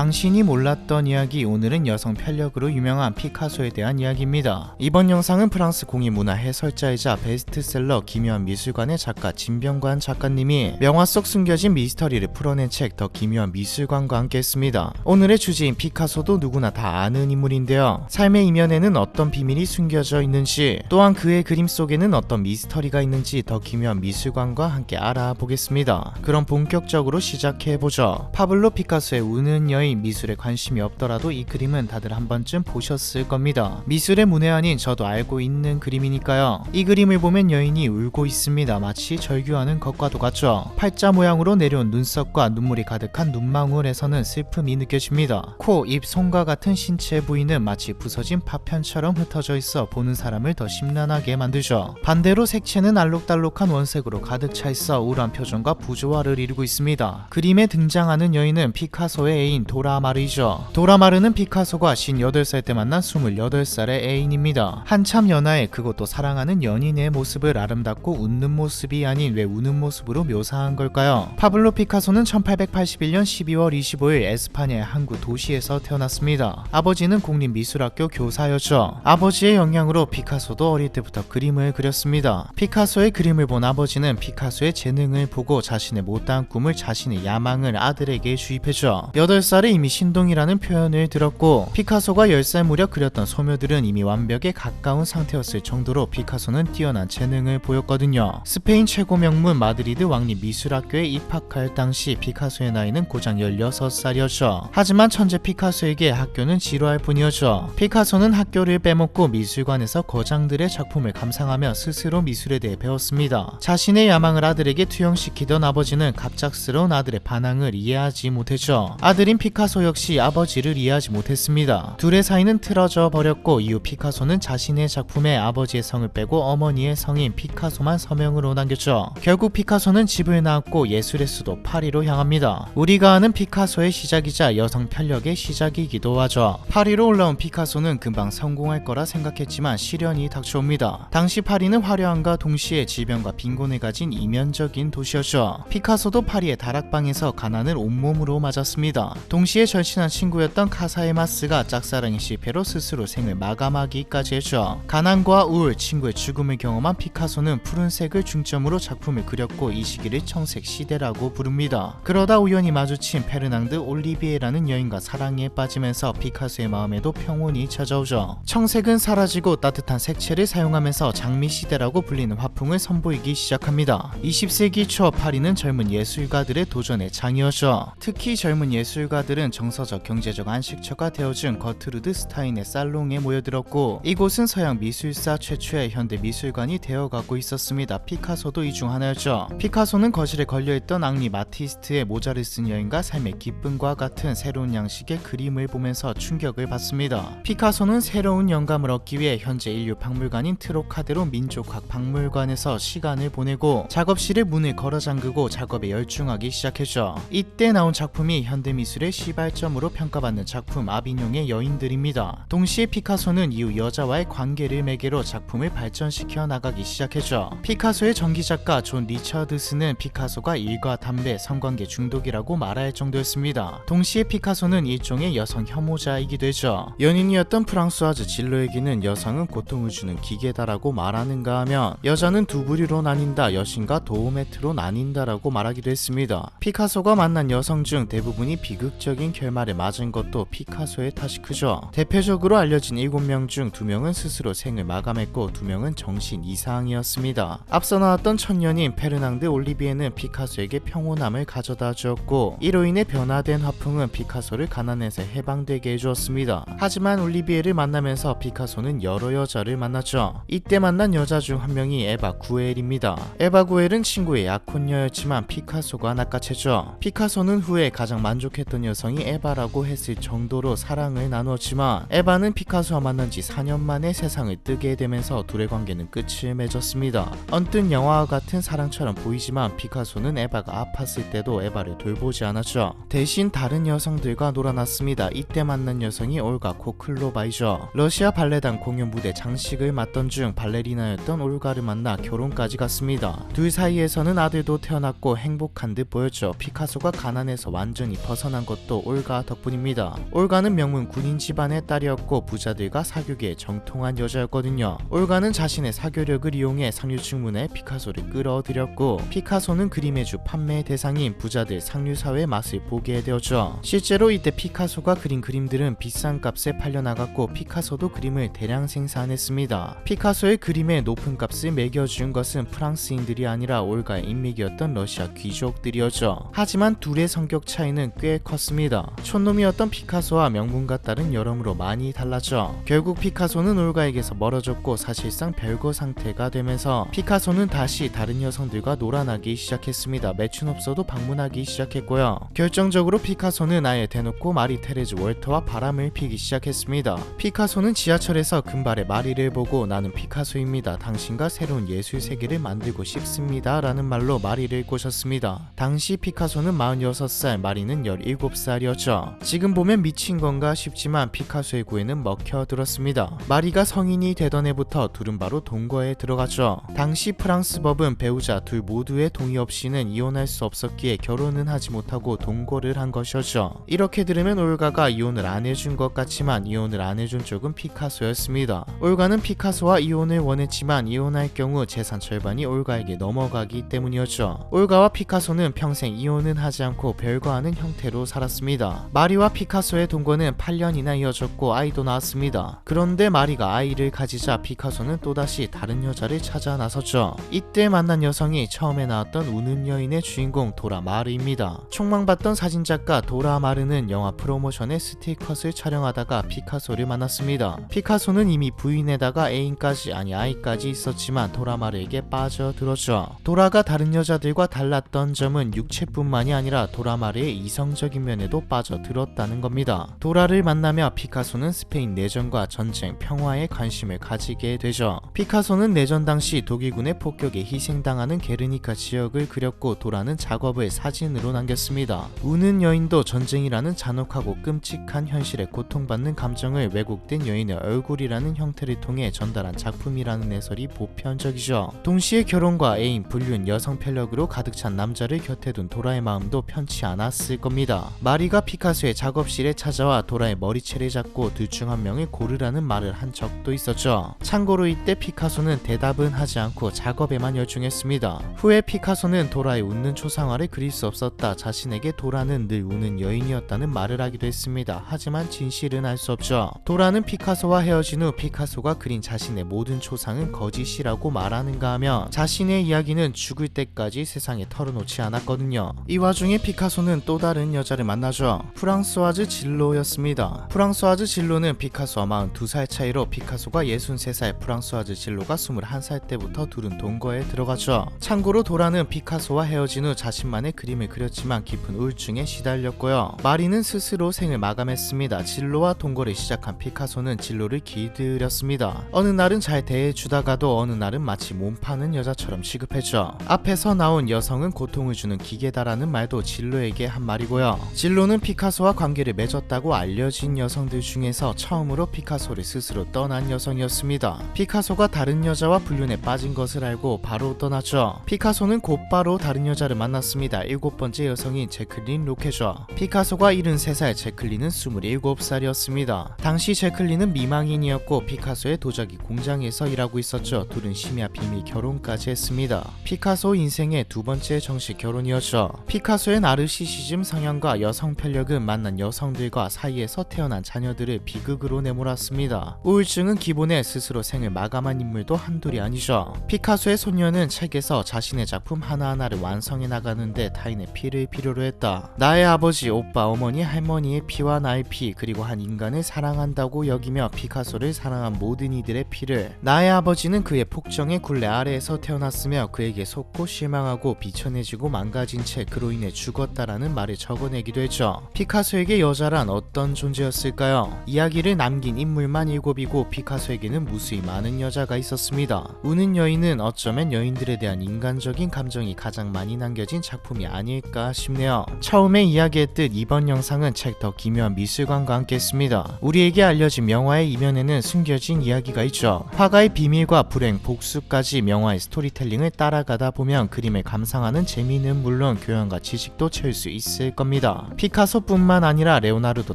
당신이 몰랐던 이야기. 오늘은 여성 편력으로 유명한 피카소에 대한 이야기입니다. 이번 영상은 프랑스 공인문화 해설자이자 베스트셀러 기묘한 미술관의 작가 진병관 작가님이 명화 속 숨겨진 미스터리를 풀어낸 책 더 기묘한 미술관과 함께 했습니다. 오늘의 주제인 피카소도 누구나 다 아는 인물인데요. 삶의 이면에는 어떤 비밀이 숨겨져 있는지, 또한 그의 그림 속에는 어떤 미스터리가 있는지 더 기묘한 미술관과 함께 알아보겠습니다. 그럼 본격적으로 시작해보죠. 파블로 피카소의 우는 여인. 미술에 관심이 없더라도 이 그림은 다들 한 번쯤 보셨을 겁니다. 미술의 문외 아닌 저도 알고 있는 그림이니까요. 이 그림을 보면 여인이 울고 있습니다. 마치 절규하는 것과도 같죠. 팔자 모양으로 내려온 눈썹과 눈물이 가득한 눈망울에서는 슬픔이 느껴집니다. 코, 입, 손과 같은 신체 부위는 마치 부서진 파편처럼 흩어져 있어 보는 사람을 더 심란하게 만들죠. 반대로 색채는 알록달록한 원색으로 가득 차 있어 우울한 표정과 부조화를 이루고 있습니다. 그림에 등장하는 여인은 피카소의 애인 도라마르이죠. 도라마르는 피카소가 58살 때 만난 28살의 애인입니다. 한참 연하에 그것도 사랑하는 연인의 모습을 아름답고 웃는 모습이 아닌 왜 우는 모습으로 묘사한 걸까요? 파블로 피카소는 1881년 12월 25일 에스파냐의 한 구 도시에서 태어났습니다. 아버지는 공립미술학교 교사였죠. 아버지의 영향으로 피카소도 어릴 때부터 그림을 그렸습니다. 피카소의 그림을 본 아버지는 피카소의 재능을 보고 자신의 못다한 꿈을, 자신의 야망을 아들에게 주입했죠. 8살에 이미 신동이라는 표현을 들었고, 피카소가 10살 무렵 그렸던 소묘들은 이미 완벽에 가까운 상태였을 정도로 피카소는 뛰어난 재능을 보였거든요. 스페인 최고 명문 마드리드 왕립미술학교에 입학할 당시 피카소의 나이는 고작 16살이었죠. 하지만 천재 피카소에게 학교는 지루할 뿐이었죠. 피카소는 학교를 빼먹고 미술관에서 거장들의 작품을 감상하며 스스로 미술에 대해 배웠습니다. 자신의 야망을 아들에게 투영시키던 아버지는 갑작스러운 아들의 반항을 이해하지 못했죠. 아들인 피카소 역시 아버지를 이해하지 못했습니다. 둘의 사이는 틀어져 버렸고, 이후 피카소는 자신의 작품에 아버지의 성을 빼고 어머니의 성인 피카소만 서명으로 남겼죠. 결국 피카소는 집을 나왔고 예술의 수도 파리로 향합니다. 우리가 아는 피카소의 시작이자 여성 편력의 시작이기도 하죠. 파리로 올라온 피카소는 금방 성공할 거라 생각했지만 시련이 닥쳐옵니다. 당시 파리는 화려함과 동시에 질병과 빈곤을 가진 이면적인 도시였죠. 피카소도 파리의 다락방에서 가난을 온몸으로 맞았습니다. 동시에 절친한 친구였던 카사에마스가 짝사랑의 실패로 스스로 생을 마감하기까지 했죠. 가난과 우울, 친구의 죽음을 경험한 피카소는 푸른색을 중점으로 작품을 그렸고 이 시기를 청색 시대라고 부릅니다. 그러다 우연히 마주친 페르낭드 올리비에라는 여인과 사랑에 빠지면서 피카소의 마음에도 평온이 찾아오죠. 청색은 사라지고 따뜻한 색채를 사용하면서 장미 시대라고 불리는 화풍을 선보이기 시작합니다. 20세기 초 파리는 젊은 예술가들의 도전의 장이었죠. 특히 젊은 예술가들은 정서적, 경제적 안식처가 되어준 거트루드 스타인의 살롱에 모여들었고, 이곳은 서양 미술사 최초의 현대 미술관이 되어가고 있었습니다. 피카소도 이 중 하나였죠. 피카소는 거실에 걸려있던 앙리 마티스트의 모자를 쓴 여인과 삶의 기쁨과 같은 새로운 양식의 그림을 보면서 충격을 받습니다. 피카소는 새로운 영감을 얻기 위해 현재 인류 박물관인 트로카데로 민족학 박물관에서 시간을 보내고 작업실의 문을 걸어 잠그고 작업에 열중하기 시작했죠. 이때 나온 작품이 현대미술의 시발점으로 평가받는 작품 아비뇽의 여인들입니다. 동시에 피카소는 이후 여자와의 관계를 매개로 작품을 발전시켜 나가기 시작했죠. 피카소의 전기작가 존 리처드스는 피카소가 일과 담배, 성관계 중독이라고 말할 정도였습니다. 동시에 피카소는 일종의 여성 혐오자이기도 했죠. 연인이었던 프랑스와즈 진로에게는 여성은 고통을 주는 기계다라고 말하는가 하면 여자는 두 부류로 나뉜다, 여신과 도우메트로 나뉜다라고 말하기도 했습니다. 피카소가 만난 여성 중 대부분이 비극적인 결말에 맞은 것도 피카소의 탓이 크죠. 대표적으로 알려진 7명 중 2명은 스스로 생을 마감했고 2명은 정신 이상이었습니다. 앞서 나왔던 천년인 페르낭드 올리비에는 피카소에게 평온함을 가져다 주었고, 이로 인해 변화된 화풍은 피카소를 가난에서 해방되게 해주었습니다. 하지만 올리비에를 만나면서 피카소는 여러 여자를 만났죠. 이때 만난 여자 중 한 명이 에바 구엘입니다. 에바 구엘은 친구의 약혼녀였지만 피카소가 낚아챘죠. 피카소는 후에 가장 만족했던 여성이 에바라고 했을 정도로 사랑을 나누었지만 에바는 피카소와 만난 지 4년 만에 세상을 뜨게 되면서 둘의 관계는 끝을 맺었습니다. 언뜻 영화와 같은 사랑처럼 보이지만 피카소는 에바가 아팠을 때도 에바를 돌보지 않았죠. 대신 다른 여성들과 놀아났습니다. 이때 만난 여성이 올가 코클로바이죠. 러시아 발레단 공연 무대 장식을 맡던 중 발레리나였던 올가를 만나 결혼까지 갔습니다. 둘 사이에서는 아들도 태어났고 행복한 듯 보였죠. 피카소가 가난에서 완전히 벗어난 것도 것도 올가 덕분입니다. 올가는 명문 군인 집안의 딸이었고 부자들과 사교계에 정통한 여자였거든요. 올가는 자신의 사교력을 이용해 상류층문화에 피카소를 끌어들였고, 피카소는 그림의 주 판매 대상인 부자들 상류사회의 맛을 보게 되었죠. 실제로 이때 피카소가 그린 그림들은 비싼 값에 팔려나갔고, 피카소도 그림을 대량 생산했습니다. 피카소의 그림에 높은 값을 매겨준 것은 프랑스인들이 아니라 올가의 인맥이었던 러시아 귀족들이었죠. 하지만 둘의 성격 차이는 꽤 컸습니다. 촌놈이었던 피카소와 명문가 딸은 여러모로 많이 달랐죠. 결국 피카소는 올가에게서 멀어졌고 사실상 별거 상태가 되면서 피카소는 다시 다른 여성들과 놀아나기 시작했습니다. 매춘 없어도 방문하기 시작했고요. 결정적으로 피카소는 아예 대놓고 마리 테레즈 월터와 바람을 피기 시작했습니다. 피카소는 지하철에서 금발의 마리를 보고 "나는 피카소입니다. 당신과 새로운 예술 세계를 만들고 싶습니다 라는 말로 마리를 꼬셨습니다. 당시 피카소는 46살, 마리는 17살이었죠. 지금 보면 미친 건가 싶지만 피카소의 구애는 먹혀들었습니다. 마리가 성인이 되던 해부터 둘은 바로 동거에 들어갔죠. 당시 프랑스 법은 배우자 둘 모두의 동의 없이는 이혼할 수 없었기에 결혼은 하지 못하고 동거를 한 것이었죠. 이렇게 들으면 올가가 이혼을 안 해준 것 같지만 이혼을 안 해준 쪽은 피카소였습니다. 올가는 피카소와 이혼을 원했지만 이혼할 경우 재산 절반이 올가에게 넘어가기 때문이었죠. 올가와 피카소는 평생 이혼은 하지 않고 별거 아닌 형태로 살았습니다. 마리와 피카소의 동거는 8년이나 이어졌고 아이도 낳았습니다. 그런데 마리가 아이를 가지자 피카소는 또다시 다른 여자를 찾아 나섰죠. 이때 만난 여성이 처음에 나왔던 우는 여인의 주인공 도라 마르입니다. 촉망받던 사진작가 도라 마르는 영화 프로모션의 스틸컷을 촬영하다가 피카소를 만났습니다. 피카소는 이미 부인에다가 애인까지, 아니 아이까지 있었지만 도라 마르에게 빠져들었죠. 도라가 다른 여자들과 달랐던 점은 육체뿐만이 아니라 도라 마르의 이성적인 면에도 빠져들었다는 겁니다. 도라를 만나며 피카소는 스페인 내전과 전쟁, 평화에 관심을 가지게 되죠. 피카소는 내전 당시 독일군의 폭격에 희생당하는 게르니카 지역을 그렸고, 도라는 작업을 사진으로 남겼습니다. 우는 여인도 전쟁이라는 잔혹하고 끔찍한 현실에 고통받는 감정을 왜곡된 여인의 얼굴이라는 형태를 통해 전달한 작품이라는 해설이 보편적이죠. 동시에 결혼과 애인, 불륜, 여성 편력으로 가득 찬 남자를 곁에 둔 도라의 마음도 편치 않았을 겁니다. 마리가 피카소의 작업실에 찾아와 도라의 머리채를 잡고 둘 중 한 명을 고르라는 말을 한 적도 있었죠. 참고로 이때 피카소는 대답은 하지 않고 작업에만 열중했습니다. 후에 피카소는 도라의 웃는 초상화를 그릴 수 없었다, 자신에게 도라는 늘 우는 여인이었다는 말을 하기도 했습니다. 하지만 진실은 알 수 없죠. 도라는 피카소와 헤어진 후 피카소가 그린 자신의 모든 초상은 거짓이라고 말하는가 하며 자신의 이야기는 죽을 때까지 세상에 털어놓지 않았거든요. 이 와중에 피카소는 또 다른 여자를 만나죠. 프랑스와즈 질로였습니다. 프랑스와즈 질로는 피카소와 42살 차이로 피카소가 63살, 프랑스와즈 질로가 21살 때부터 둘은 동거에 들어가죠. 참고로 도라는 피카소와 헤어진 후 자신만의 그림을 그렸지만 깊은 우울증에 시달렸고요. 마리는 스스로 생을 마감했습니다. 질로와 동거를 시작한 피카소는 질로를 길들였습니다. 어느 날은 잘 대해주다가도 어느 날은 마치 몸 파는 여자처럼 취급했죠. 앞에서 나온 여성은 고통을 주는 기계다라는 말도 질로에게 한 말이고요. 질로는 피카소와 관계를 맺었다고 알려진 여성들 중에서 처음으로 피카소를 스스로 떠난 여성이었습니다. 피카소가 다른 여자와 불륜에 빠진 것을 알고 바로 떠났죠. 피카소는 곧바로 다른 여자를 만났습니다. 7번째 여성인 제클린 로케죠. 피카소가 73살, 제클린은 27살이었습니다. 당시 제클린은 미망인이었고 피카소의 도자기 공장에서 일하고 있었죠. 둘은 심야 비밀 결혼까지 했습니다. 피카소 인생의 두 번째 정식 결혼이었죠. 피카소의 나르시시즘 성향과 여성 편력은 만난 여성들과 사이에서 태어난 자녀들을 비극으로 내몰았습니다. 우울증은 기본에 스스로 생을 마감한 인물도 한둘이 아니죠. 피카소의 소녀는 책에서 자신의 작품 하나하나를 완성해 나가는데 타인의 피를 필요로 했다. 나의 아버지, 오빠, 어머니, 할머니의 피와 나의 피, 그리고 한 인간을 사랑한다고 여기며 피카소를 사랑한 모든 이들의 피를. 나의 아버지는 그의 폭정의 굴레 아래에서 태어났으며 그에게 속고 실망하고 비천해지고 망가진 채 그로 인해 죽었다라는 말을 적어내기도 했죠. 피카소에게 여자란 어떤 존재였을까요? 이야기를 남긴 인물만 7이고 피카소에게는 무수히 많은 여자가 있었습니다. 우는 여인은 어쩌면 여인들에 대한 인간적인 감정이 가장 많이 남겨진 작품이 아닐까 싶네요. 처음에 이야기했듯 이번 영상은 책 더 기묘한 미술관과 함께 했습니다. 우리에게 알려진 명화의 이면에는 숨겨진 이야기가 있죠. 화가의 비밀과 불행, 복수까지 명화의 스토리텔링을 따라가다 보면 그림을 감상하는 재미는 물론 교양과 지식도 채울 수 있을 겁니다. 피카소뿐만 아니라 레오나르도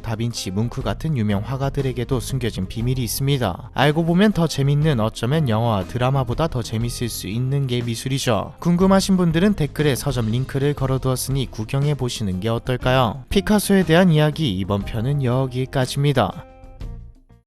다빈치, 뭉크 같은 유명 화가들에게도 숨겨진 비밀이 있습니다. 알고 보면 더 재밌는, 어쩌면 영화와 드라마보다 더 재밌을 수 있는 게 미술이죠. 궁금하신 분들은 댓글에 서점 링크를 걸어두었으니 구경해보시는 게 어떨까요? 피카소에 대한 이야기 이번 편은 여기까지입니다.